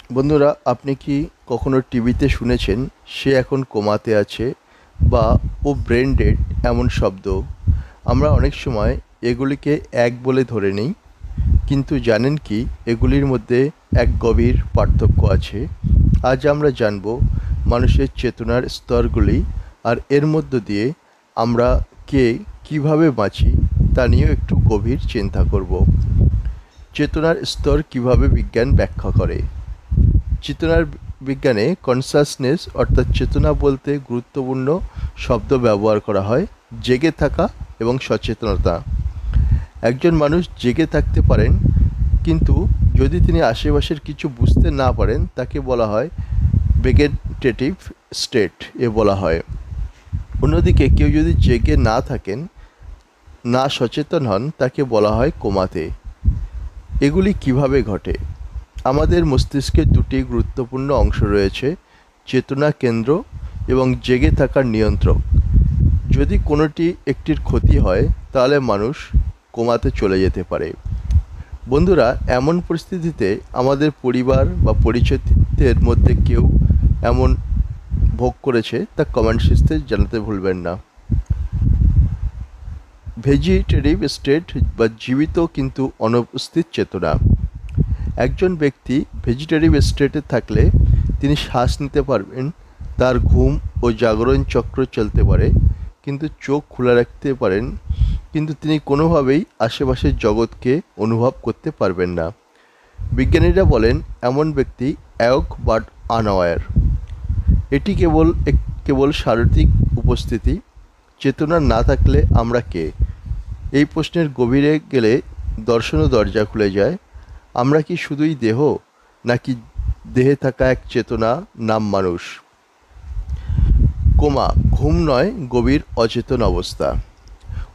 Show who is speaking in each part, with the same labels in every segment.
Speaker 1: বন্ধুরা, আপনি কি কখনো টিভিতে শুনেছেন সে এখন কোমাতে আছে বা ও ব্রেন ডেড এমন শব্দ? আমরা অনেক সময় এগুলিকে এক বলে ধরে নিই, কিন্তু জানেন কি এগুলির মধ্যে এক গভীর পার্থক্য আছে। আজ আমরা জানব মানুষের চেতনার স্তরগুলি, আর এর মধ্য দিয়ে আমরা কে কিভাবে বাঁচি তা নিয়েও একটু গভীর চিন্তা করব। চেতনার স্তর কিভাবে বিজ্ঞান ব্যাখ্যা করে। চেতনার বিজ্ঞানে কনসাসনেস অর্থাৎ চেতনা বলতে গুরুত্বপূর্ণ শব্দ ব্যবহার করা হয় জেগে থাকা এবং সচেতনতা। একজন মানুষ জেগে থাকতে পারেন, কিন্তু যদি তিনি আশেপাশের কিছু বুঝতে না পারেন তাকে বলা হয় ভেগেটেটিভ স্টেট এ বলা হয়। অন্যদিকে কেউ যদি জেগে না থাকেন, না সচেতন হন, তাকে বলা হয় কোমাতে। এগুলি কিভাবে ঘটে? আমাদের মস্তিষ্কের দুটি গুরুত্বপূর্ণ অংশ রয়েছে, চেতনা কেন্দ্র এবং জেগে থাকার নিয়ন্ত্রক। যদি কোনোটি একটির ক্ষতি হয় তাহলে মানুষ কোমাতে চলে যেতে পারে। বন্ধুরা, এমন পরিস্থিতিতে আমাদের পরিবার বা পরিচিতদের মধ্যে কেউ এমন ভোগ করেছে তা কমেন্ট সিস্টেমে জানাতে ভুলবেন না। ভেজিটেটিভ স্টেট বা জীবিত কিন্তু অনুপস্থিত চেতনা। একজন ব্যক্তি ভেজিটেটিভ স্টেটে থাকলে তিনি শ্বাস নিতে পারবেন, তার ঘুম ও জাগরণ চক্র চলতে পারে, কিন্তু চোখ খোলা রাখতে পারেন, কিন্তু তিনি কোনোভাবেই আশেপাশের জগৎকে অনুভব করতে পারবেন না। বিজ্ঞানীরা বলেন এমন ব্যক্তি অ্যাওক বাট আনঅ্যাওয়ার। এটি কেবল শারীরিক উপস্থিতি। চেতনা না থাকলে আমরা কে? এই প্রশ্নের গভীরে গেলে দর্শনও দরজা খুলে যায়। আমরা কি শুধুই দেহ, নাকি দেহে থাকা এক চেতনা নাম মানুষ? কোমা ঘুম নয়, গভীর অচেতন অবস্থা।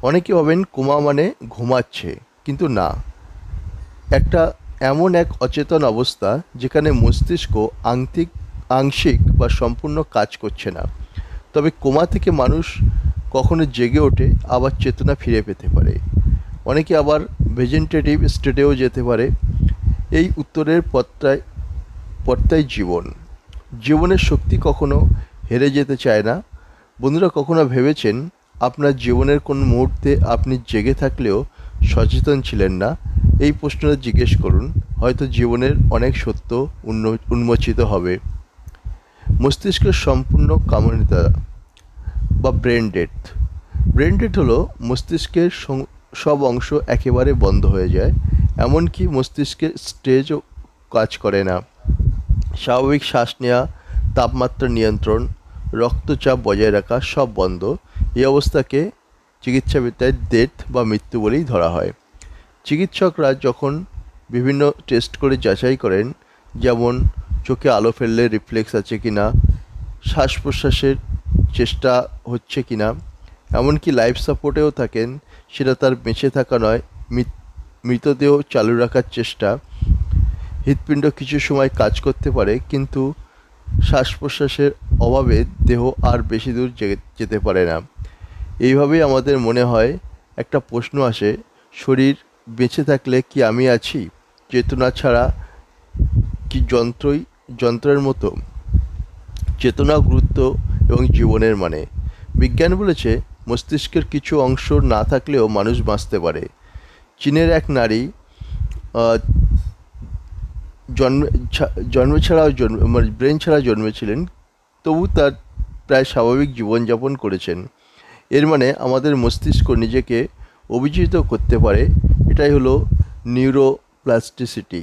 Speaker 1: অনেকে ভাবেন কোমা মানে ঘুমাচ্ছে, কিন্তু না, একটা এমন এক অচেতন অবস্থা যেখানে মস্তিষ্ক আংশিক বা সম্পূর্ণ কাজ করছে না। তবে কোমা থেকে মানুষ কখনো জেগে ওঠে, আবার চেতনা ফিরে পেতে পারে। অনেকে আবার ভেজিটেটিভ স্টেটেও যেতে পারে। এই উত্তরের পর্তায় জীবনের শক্তি কখনো হেরে যেতে চায় না। বন্ধুরা, কখনো ভেবেছেন আপনার জীবনের কোন মুহূর্তে আপনি জেগে থাকলেও সচেতন ছিলেন না? এই প্রশ্নটা জিজ্ঞেস করুন, হয়তো জীবনের অনেক সত্য উন্মোচিত হবে। মস্তিষ্কের সম্পূর্ণ কামনীতা বা ব্রেন ডেথ। ব্রেন ডেথ হলো মস্তিষ্কের সব অংশ একেবারে বন্ধ হয়ে যায়, এমনকি মস্তিষ্কের স্টেজও কাজ করে না। স্বাভাবিক শ্বাস নেওয়া, তাপমাত্রা নিয়ন্ত্রণ, রক্তচাপ বজায় রাখা সব বন্ধ। এই অবস্থাকে চিকিৎসাবিদ্যায় ডেথ বা মৃত্যু বলেই ধরা হয়। চিকিৎসকরা যখন বিভিন্ন টেস্ট করে যাচাই করেন, যেমন চোখে আলো ফেললে রিফ্লেক্স আছে কিনা, শ্বাস প্রশ্বাসের চেষ্টা হচ্ছে কিনা, এমনকি লাইফ সাপোর্টেও থাকেন, সেটা তার বেঁচে থাকা নয়, মৃতদেহ চালু রাখার চেষ্টা। হৃৎপিণ্ড কিছু সময় কাজ করতে পারে, কিন্তু শ্বাস প্রশ্বাসের অভাবে দেহ আর বেশি দূর যেতে পারে না। এইভাবেই আমাদের মনে হয়, একটা প্রশ্ন আসে, শরীর বেঁচে থাকলে কি আমি আছি? চেতনা ছাড়া কি যন্ত্রের মতো? চেতনা, গুরুত্ব এবং জীবনের মানে। বিজ্ঞান বলেছে মস্তিষ্কের কিছু অংশ না থাকলেও মানুষ বাঁচতে পারে। চীনের এক নারী ব্রেন ছাড়া জন্মেছিলেন, তবু তার প্রায় স্বাভাবিক জীবনযাপন করেছেন। এর মানে আমাদের মস্তিষ্ক নিজেকে অভিযোজিত করতে পারে। এটাই হলো নিউরোপ্লাস্টিসিটি।